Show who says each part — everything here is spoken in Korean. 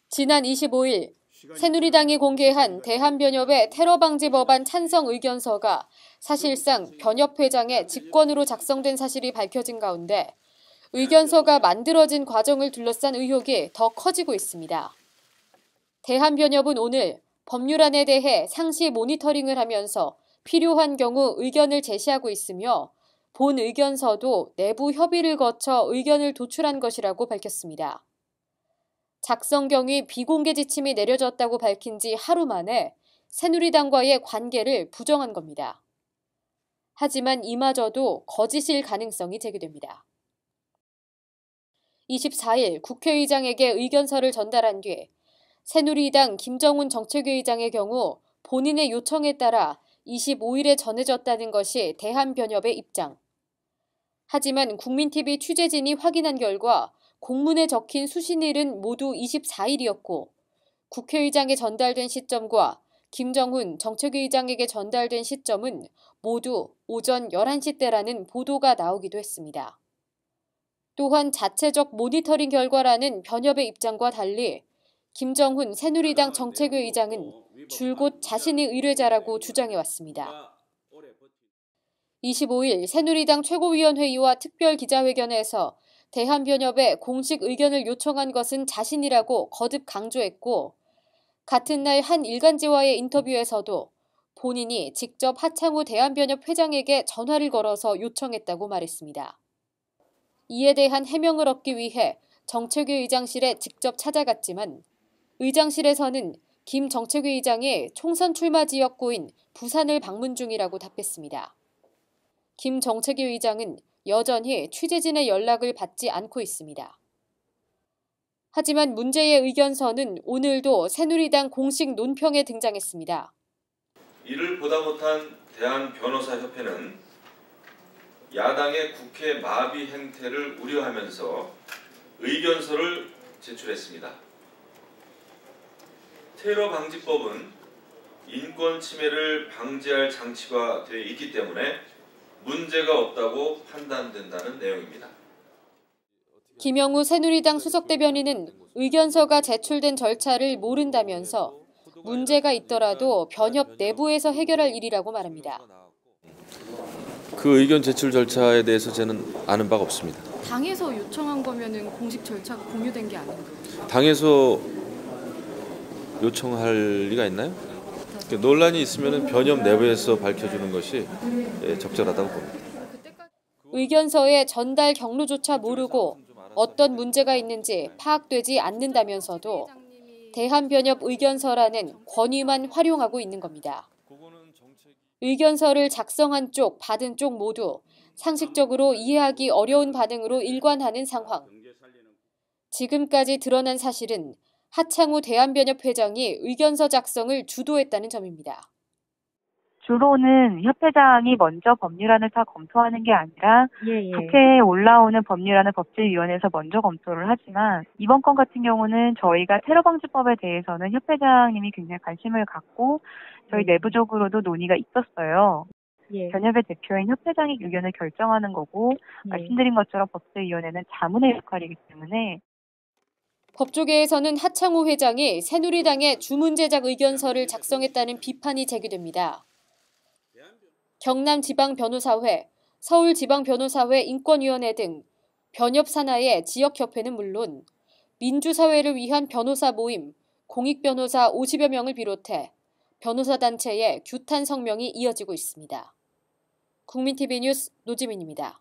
Speaker 1: 지난 25일 새누리당이 공개한 대한변협의 테러방지 법안 찬성 의견서가 사실상 변협 회장의 직권으로 작성된 사실이 밝혀진 가운데 의견서가 만들어진 과정을 둘러싼 의혹이 더 커지고 있습니다. 대한변협은 오늘 법률안에 대해 상시 모니터링을 하면서 필요한 경우 의견을 제시하고 있으며 본 의견서도 내부 협의를 거쳐 의견을 도출한 것이라고 밝혔습니다. 작성 경위 비공개 지침이 내려졌다고 밝힌 지 하루 만에 새누리당과의 관계를 부정한 겁니다. 하지만 이마저도 거짓일 가능성이 제기됩니다. 24일 국회의장에게 의견서를 전달한 뒤 새누리당 김정훈 정책위의장의 경우 본인의 요청에 따라 25일에 전해졌다는 것이 대한변협의 입장. 하지만 국민TV 취재진이 확인한 결과 공문에 적힌 수신일은 모두 24일이었고 국회의장에 전달된 시점과 김정훈 정책위의장에게 전달된 시점은 모두 오전 11시대라는 보도가 나오기도 했습니다. 또한 자체적 모니터링 결과라는 변협의 입장과 달리 김정훈 새누리당 정책위의장은 줄곧 자신의 의뢰자라고 주장해왔습니다. 25일 새누리당 최고위원회의와 특별기자회견에서 대한변협에 공식 의견을 요청한 것은 자신이라고 거듭 강조했고 같은 날 한 일간지와의 인터뷰에서도 본인이 직접 하창우 대한변협 회장에게 전화를 걸어서 요청했다고 말했습니다. 이에 대한 해명을 얻기 위해 정책위 의장실에 직접 찾아갔지만 의장실에서는 김 정책위 의장이 총선 출마 지역구인 부산을 방문 중이라고 답했습니다. 김 정책위 의장은 여전히 취재진의 연락을 받지 않고 있습니다. 하지만 문제의 의견서는 오늘도 새누리당 공식 논평에 등장했습니다.
Speaker 2: 이를 보다 못한 대한변호사협회는 야당의 국회 마비 행태를 우려하면서 의견서를 제출했습니다. 테러방지법은 인권 침해를 방지할 장치가 되어 있기 때문에 문제가 없다고 판단된다는 내용입니다.
Speaker 1: 김영우 새누리당 수석대변인은 의견서가 제출된 절차를 모른다면서 문제가 있더라도 변협 내부에서 해결할 일이라고 말합니다.
Speaker 3: 그 의견 제출 절차에 대해서 저는 아는 바가 없습니다.
Speaker 4: 당에서 요청한 거면은 공식 절차가 공유된 게 아닌가요?
Speaker 3: 당에서 요청할 리가 있나요? 논란이 있으면 변협 내부에서 밝혀주는 것이 적절하다고 봅니다.
Speaker 1: 의견서의 전달 경로조차 모르고 어떤 문제가 있는지 파악되지 않는다면서도 대한변협 의견서라는 권위만 활용하고 있는 겁니다. 의견서를 작성한 쪽, 받은 쪽 모두 상식적으로 이해하기 어려운 반응으로 일관하는 상황. 지금까지 드러난 사실은 하창우 대한변협 회장이 의견서 작성을 주도했다는 점입니다.
Speaker 5: 주로는 협회장이 먼저 법률안을 다 검토하는 게 아니라 국회에 올라오는 법률안을 법제위원회에서 먼저 검토를 하지만 이번 건 같은 경우는 저희가 테러방지법에 대해서는 협회장님이 굉장히 관심을 갖고 저희 내부적으로도 논의가 있었어요. 변협의 대표인 협회장이 의견을 결정하는 거고 말씀드린 것처럼 법제위원회는 자문의 역할이기 때문에
Speaker 1: 법조계에서는 하창우 회장이 새누리당의 주문 제작 의견서를 작성했다는 비판이 제기됩니다. 경남지방변호사회, 서울지방변호사회 인권위원회 등 변협 산하의 지역협회는 물론 민주사회를 위한 변호사 모임, 공익변호사 50여 명을 비롯해 변호사단체의 규탄 성명이 이어지고 있습니다. 국민TV 뉴스 노지민입니다.